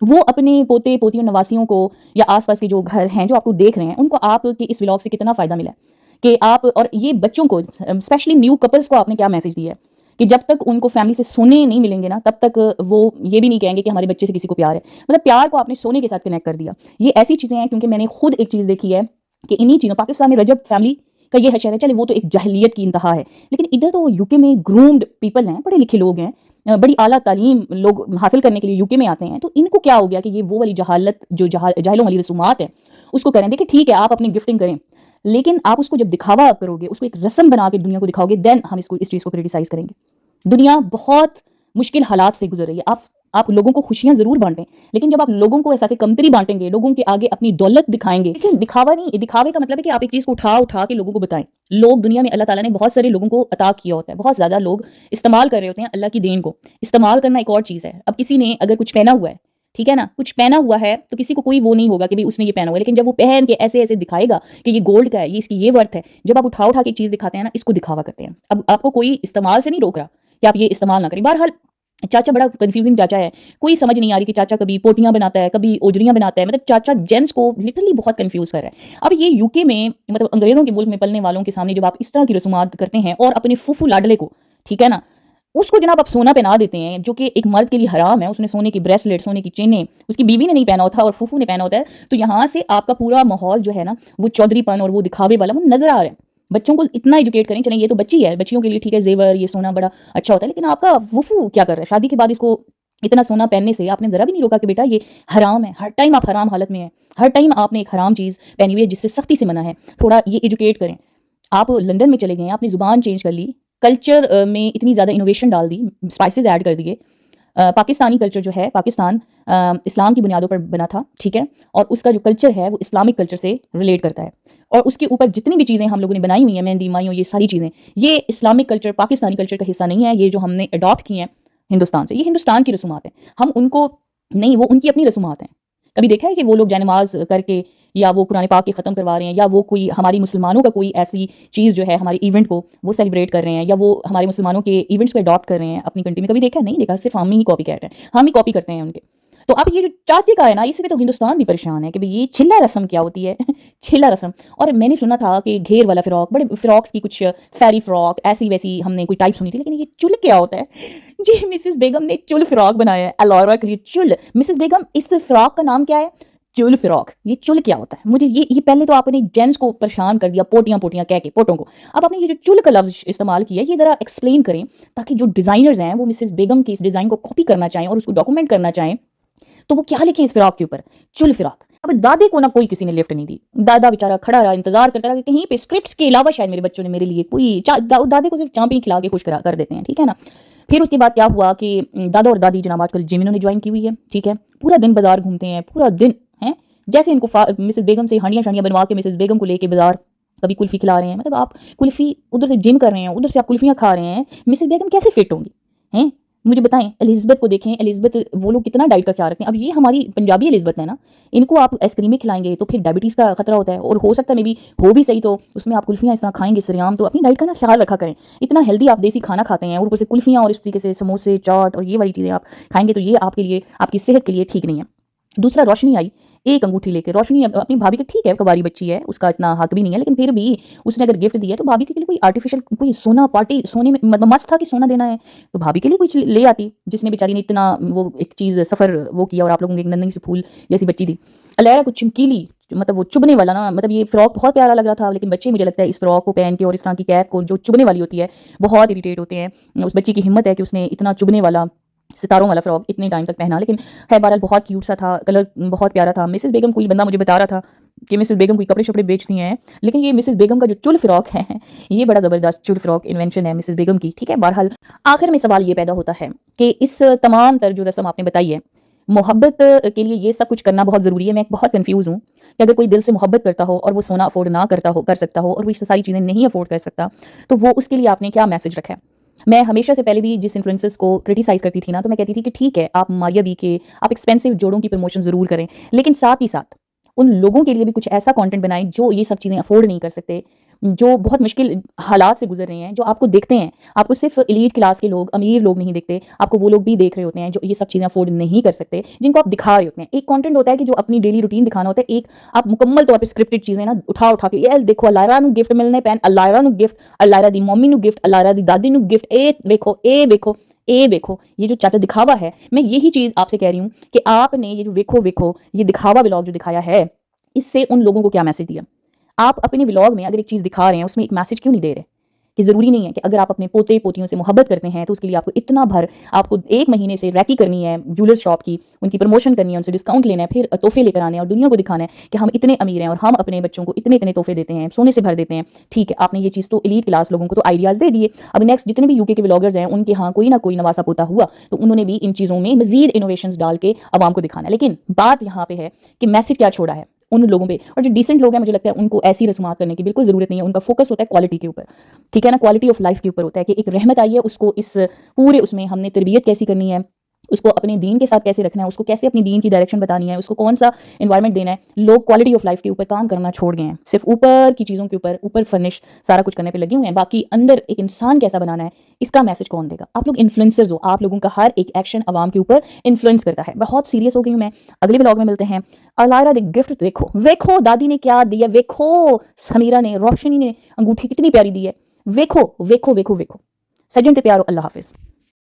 وہ اپنے پوتے پوتیوں نواسیوں کو یا آس پاس کے جو گھر ہیں جو آپ کو دیکھ رہے ہیں ان کو آپ کے اس ولاگ سے کتنا فائدہ ملا ہے کہ آپ، اور یہ بچوں کو اسپیشلی نیو کپلز کو آپ نے کیا میسج دیا ہے کہ جب تک ان کو فیملی سے سونے نہیں ملیں گے نا تب تک وہ یہ بھی نہیں کہیں گے کہ ہمارے بچے سے کسی کو پیار ہے. مطلب پیار کو آپ نے سونے کے ساتھ کنیکٹ کر دیا. یہ ایسی چیزیں ہیں کیونکہ میں نے خود ایک چیز دیکھی ہے کہ انہی چیزوں، پاکستان میں رجب فیملی کا یہ حشر ہے، چلے وہ تو ایک جاہلیت کی انتہا ہے، لیکن ادھر تو یو کے میں گرومڈ پیپل ہیں، پڑھے لکھے لوگ ہیں، بڑی اعلیٰ تعلیم لوگ حاصل کرنے کے لیے یو کے میں آتے ہیں. تو ان کو کیا ہو گیا کہ یہ وہ والی جہالت جو جاہلوں والی رسومات ہیں اس کو کریں. دیکھیں ٹھیک ہے آپ اپنی گفٹنگ کریں، لیکن آپ اس کو جب دکھاوا کرو گے، اس کو ایک رسم بنا کے دنیا کو دکھاؤ گے، دین ہم اس چیز کو کریٹیسائز کریں گے. دنیا بہت مشکل حالات سے گزر رہی ہے. آپ لوگوں کو خوشیاں ضرور بانٹیں، لیکن جب آپ لوگوں کو احساس کمتری بانٹیں گے، لوگوں کے آگے اپنی دولت دکھائیں گے، لیکن دکھاوا نہیں، دکھاوے کا مطلب ہے کہ آپ ایک چیز کو اٹھا کے لوگوں کو بتائیں. لوگ دنیا میں اللہ تعالیٰ نے بہت سارے لوگوں کو عطا کیا ہوتا ہے، بہت زیادہ لوگ استعمال کر رہے ہوتے ہیں اللہ کی دین کو. استعمال کرنا ایک اور چیز ہے. اب کسی نے اگر کچھ پہنا ہوا ہے، ٹھیک ہے نا، کچھ پہنا ہوا ہے تو کسی کو کوئی وہ نہیں ہوگا کہ اس نے یہ پہنا ہوا ہے، لیکن جب وہ پہن کے ایسے ایسے دکھائے گا کہ یہ گولڈ کا ہے، یہ اس کی یہ ورتھ ہے، جب آپ اٹھا کے چیز دکھاتے ہیں نا، اس کو دکھاوا کرتے ہیں. اب آپ کو کوئی استعمال سے نہیں روک رہا کہ آپ یہ استعمال نہ کریں. بہرحال چاچا بڑا کنفیوزنگ چاچا ہے، کوئی سمجھ نہیں آ رہی کہ چاچا کبھی پوٹیاں بناتا ہے، کبھی اوجریاں بناتا ہے. مطلب چاچا جینس کو لٹرلی بہت کنفیوز کر رہا ہے. اب یہ یو کے میں مطلب انگریزوں کے ملک میں پلنے والوں کے سامنے جب آپ اس طرح کی رسومات کرتے ہیں اور اپنے فوفو لاڈلے کو، ٹھیک ہے نا، اس کو جناب آپ سونا پہنا دیتے ہیں جو کہ ایک مرد کے لیے حرام ہے. اس نے سونے کی بریسلیٹ، سونے کی چینیں اس کی بیوی نے نہیں پہنا ہوتا اور فوفو نے پہنا ہوتا ہے. تو یہاں سے آپ کا پورا ماحول جو ہے نا وہ چودھری پن اور وہ دکھاوے والا وہ نظر آ رہا ہے. بچوں کو اتنا ایجوکیٹ کریں، چلیں یہ تو بچی ہے، بچیوں کے لیے ٹھیک ہے زیور یہ سونا بڑا اچھا ہوتا ہے، لیکن آپ کا فوفو کیا کر رہا ہے شادی کے بعد؟ اس کو اتنا سونا پہننے سے آپ نے ذرا بھی نہیں روکا کہ بیٹا یہ حرام ہے. ہر ٹائم آپ حرام حالت میں ہیں، ہر ٹائم آپ نے ایک حرام چیز پہنی ہوئی ہے جس سے سختی سے منع ہے. تھوڑا یہ ایجوکیٹ کریں. آپ لندن میں چلے گئے ہیں، آپ نے زبان چینج کر لی، کلچر میں اتنی زیادہ انوویشن ڈال دی، اسپائسز ایڈ کر دیے. پاکستانی کلچر جو ہے، پاکستان اسلام کی بنیادوں پر بنا تھا، ٹھیک ہے، اور اس کا جو کلچر ہے وہ اسلامک کلچر سے ریلیٹ کرتا ہے. اور اس کے اوپر جتنی بھی چیزیں ہم لوگوں نے بنائی ہوئی ہیں، مہندی مائیوں، یہ ساری چیزیں، یہ اسلامک کلچر پاکستانی کلچر کا حصہ نہیں ہے. یہ جو ہم نے اڈاپٹ کی ہیں ہندوستان سے، یہ ہندوستان کی رسومات ہیں. ہم ان کو نہیں، وہ ان کی اپنی رسومات ہیں. کبھی دیکھا ہے کہ وہ لوگ جائے نماز کر کے یا وہ قرآن پاک کے ختم کروا رہے ہیں، یا وہ کوئی ہماری مسلمانوں کا کوئی ایسی چیز جو ہے ہمارے ایونٹ کو وہ سیلیبریٹ کر رہے ہیں، یا وہ ہمارے مسلمانوں کے ایونٹس کو اڈاپٹ کر رہے ہیں اپنی کنٹری میں؟ کبھی دیکھا؟ نہیں دیکھا. صرف ہم ہی کاپی کیٹ ہیں، ہم ہی کاپی کرتے ہیں ان کے. تو اب یہ جو چاچے کا ہے نا، اس پہ تو ہندوستان بھی پریشان ہے کہ بھئی یہ چھلا رسم کیا ہوتی ہے چھلا رسم. اور میں نے سنا تھا کہ گھیر والا فراک، بڑے فراکس کی کچھ فیری فراک ایسی ویسی ہم نے کوئی ٹائپ سنی تھی، لیکن یہ چل کیا ہوتا ہے جی؟ مسز بیگم نے چل فراک بنایا ہے الارا کے لیے. چل، مسز بیگم اس فراک کا نام کیا ہے؟ چل فراک. یہ چل کیا ہوتا ہے؟ مجھے یہ پہلے تو آپ نے جینس کو پریشان کر دیا پوٹیاں کہہ کے، پوٹوں کو. اب آپ نے یہ جو چل کا لفظ استعمال کیا ہے یہ ذرا ایکسپلین کریں تاکہ جو ڈیزائنرز ہیں وہ مسز بیگم کی اس ڈیزائن کو کاپی کرنا چاہیں اور اس کو ڈاکومنٹ کرنا چاہیں تو وہ کیا لکھیں اس فراق کے اوپر؟ چل فراق. اب دادے کو نہ کوئی کسی نے لفٹ نہیں دی. دادا بیچارہ کھڑا رہا، انتظار کرتا رہا کہ کہیں پہ اسکرپٹس کے علاوہ شاید میرے بچوں نے میرے لیے کوئی دادے کو صرف چانپیں کھلا کے خوش کر دیتے ہیں، ٹھیک ہے نا. پھر اس کے بعد کیا ہوا کہ دادا اور دادی جناب آج کل جم انہوں نے جوائن کی ہوئی ہے، ٹھیک ہے، پورا دن بازار گھومتے ہیں، پورا دن ہیں جیسے ان کو مسز بیگم سے ہانڈیاں شانڈیاں بنوا کے مسز بیگم کو لے کے بازار، کبھی کلفی کھلا رہے ہیں. مطلب آپ کلفی ادھر سے جم کر رہے ہیں، ادھر سے آپ کلفیاں کھا رہے ہیں، مسز بیگم کیسے فٹ ہوں گی ہیں؟ مجھے بتائیں. الزبتھ کو دیکھیں، الزبتھ وہ لوگ کتنا ڈائٹ کا خیال رکھتے ہیں. اب یہ ہماری پنجابی الزبتھ ہے نا، ان کو آپ آئس کریمیں کھلائیں گے تو پھر ڈائبٹیز کا خطرہ ہوتا ہے، اور ہو سکتا ہے میں بھی ہو بھی صحیح تو اس میں آپ کلفیاں اس طرح کھائیں گے سریام. تو اپنی ڈائٹ کا نا خیال رکھا کریں. اتنا ہیلدی آپ دیسی کھانا کھاتے ہیں اور اوپر سے کلفیاں اور اس طریقے سے سموسے چاٹ اور یہ والی چیزیں آپ کھائیں گے تو یہ آپ کے لیے، آپ کی صحت کے لیے ٹھیک نہیں ہے. دوسرا، روشنی آئی ایک انگوٹھی لے کے. روشنی اپنی بھابھی کا، ٹھیک ہے کباری بچی ہے، اس کا اتنا حق بھی نہیں ہے، لیکن پھر بھی اس نے اگر گفٹ دیا تو بھابھی کے لیے کوئی آرٹیفیشل کوئی سونا پارٹی سونے میں مطلب مست تھا کہ سونا دینا ہے تو بھابھی کے لیے کچھ لے آتی، جس نے بیچاری نے اتنا وہ ایک چیز سفر وہ کیا. اور آپ لوگوں کے ایک ننھی سے پھول جیسی بچی تھی الیرا، کچھ چمکیلی، مطلب وہ چبنے والا نا، مطلب یہ فراک بہت پیارا لگ رہا تھا، لیکن بچے مجھے لگتا ہے اس فراک کو پہن کے اور اس طرح کی کیپ کو جو چبنے والی ہوتی ہے بہت اریٹیٹ ہوتے ہیں. اس بچی کی ہمت ہے کہ اس نے اتنا چبنے والا ستاروں والا فراک اتنے ٹائم تک پہنا، لیکن ہے بہرحال بہت کیوٹ سا تھا، کلر بہت پیارا تھا. مسز بیگم کوئی بندہ مجھے بتا رہا تھا کہ مسز بیگم کوئی کپڑے شپڑے بیچتی ہیں، لیکن یہ مسز بیگم کا جو چل فراک ہے یہ بڑا زبردست چل فراک انوینشن ہے مسز بیگم کی، ٹھیک ہے. بہرحال آخر میں سوال یہ پیدا ہوتا ہے کہ اس تمام تر جو رسم آپ نے بتائی ہے، محبت کے لیے یہ سب کچھ کرنا بہت ضروری ہے. میں بہت کنفیوز ہوں کہ اگر کوئی دل سے محبت کرتا ہو اور وہ سونا افورڈ نہ کر سکتا ہو اور وہ ساری چیزیں نہیں افورڈ کر سکتا تو وہ اس کے لیے آپ نے کیا میسج رکھا ہے؟ میں ہمیشہ سے پہلے بھی جس انفلوئنسرز کو کرٹیسائز کرتی تھی نا تو میں کہتی تھی کہ ٹھیک ہے آپ ماریا بی کے آپ ایکسپینسو جوڑوں کی پروموشن ضرور کریں، لیکن ساتھ ہی ساتھ ان لوگوں کے لیے بھی کچھ ایسا کانٹینٹ بنائیں جو یہ سب چیزیں افورڈ نہیں کر سکتے. جو بہت مشکل حالات سے گزر رہے ہیں, جو آپ کو دیکھتے ہیں, آپ کو صرف ایلیٹ کلاس کے لوگ, امیر لوگ نہیں دیکھتے, آپ کو وہ لوگ بھی دیکھ رہے ہوتے ہیں جو یہ سب چیزیں افورڈ نہیں کر سکتے, جن کو آپ دکھا رہے ہوتے ہیں. ایک کانٹینٹ ہوتا ہے کہ جو اپنی ڈیلی روٹین دکھانا ہوتا ہے, ایک آپ مکمل طور پہ اسکرپٹڈ چیزیں نا اٹھا کے, یہ دیکھو الائرا نو گفٹ ملنے پین, الائرا نو گفٹ, الائرا دی ممی نو گفٹ, الائرا دی دادی نو گفٹ, اے دیکھو اے دیکھو اے دیکھو, یہ جو چاہتا دکھاوا ہے. میں یہی چیز آپ سے کہہ رہی ہوں کہ آپ نے یہ جو ویکھو یہ دکھاوا ولاگ جو دکھایا ہے, اس سے ان لوگوں کو کیا میسج دیا؟ آپ اپنے ولاگ میں اگر ایک چیز دکھا رہے ہیں اس میں ایک میسج کیوں نہیں دے رہے کہ ضروری نہیں ہے کہ اگر آپ اپنے پوتے پوتیوں سے محبت کرتے ہیں تو اس کے لیے آپ کو اتنا آپ کو 1 مہینے سے ریکی کرنی ہے جولرز شاپ کی, ان کی پروموشن کرنی ہے, ان سے ڈسکاؤنٹ لینا ہے, پھر تحفے لے کر آنے ہیں اور دنیا کو دکھانا ہے کہ ہم اتنے امیر ہیں اور ہم اپنے بچوں کو اتنے تحفے دیتے ہیں, سونے سے بھر دیتے ہیں. ٹھیک ہے, آپ نے یہ چیز تو ایلیٹ کلاس لوگوں کو تو آئیڈیاز دے دیے. اب نیکسٹ جتنے بھی یو کے ولاگرز ہیں ان کے ہاں کوئی نہ کوئی نواسا پوتا ہوا تو انہوں نے بھی ان چیزوں میں مزید انوویشنز ڈال کے عوام کو دکھانا ہے. لیکن بات یہاں پہ ہے کہ میسج کیا چھوڑا ہے ان لوگوں پہ. اور جو ڈیسنٹ لوگ ہیں مجھے لگتا ہے ان کو ایسی رسومات کرنے کی بالکل ضرورت نہیں ہے. ان کا فوکس ہوتا ہے کوالٹی کے اوپر, ٹھیک ہے نا, کوالٹی آف لائف کے اوپر ہوتا ہے کہ ایک رحمت آئی ہے, اس کو اس پورے اس میں ہم نے تربیت کیسی کرنی ہے, اس کو اپنے دین کے ساتھ کیسے رکھنا ہے, اس کو کیسے اپنی دین کی ڈائریکشن بتانی ہے, اس کو کون سا انوائرمنٹ دینا ہے. لوگ کوالٹی آف لائف کے اوپر کام کرنا چھوڑ گئے ہیں, صرف اوپر کی چیزوں کے اوپر فرنش سارا کچھ کرنے پہ لگے ہوئے ہیں. باقی اندر ایک انسان کیسا بنانا ہے اس کا میسج کون دے گا؟ آپ لوگ انفلوئنسرز ہو, آپ لوگوں کا ہر ایک ایکشن عوام کے اوپر انفلوئنس کرتا ہے. بہت سیریس ہو گئی ہوں میں. اگلے ولاگ میں ملتے ہیں. الائرا دی گفٹ ویکھو دادی نے کیا دیا, ویکھو سمیرہ نے, روشنی نے انگوٹھی کتنی پیاری دی ہے, ویکھو. سجن تے پیارو, اللہ حافظ.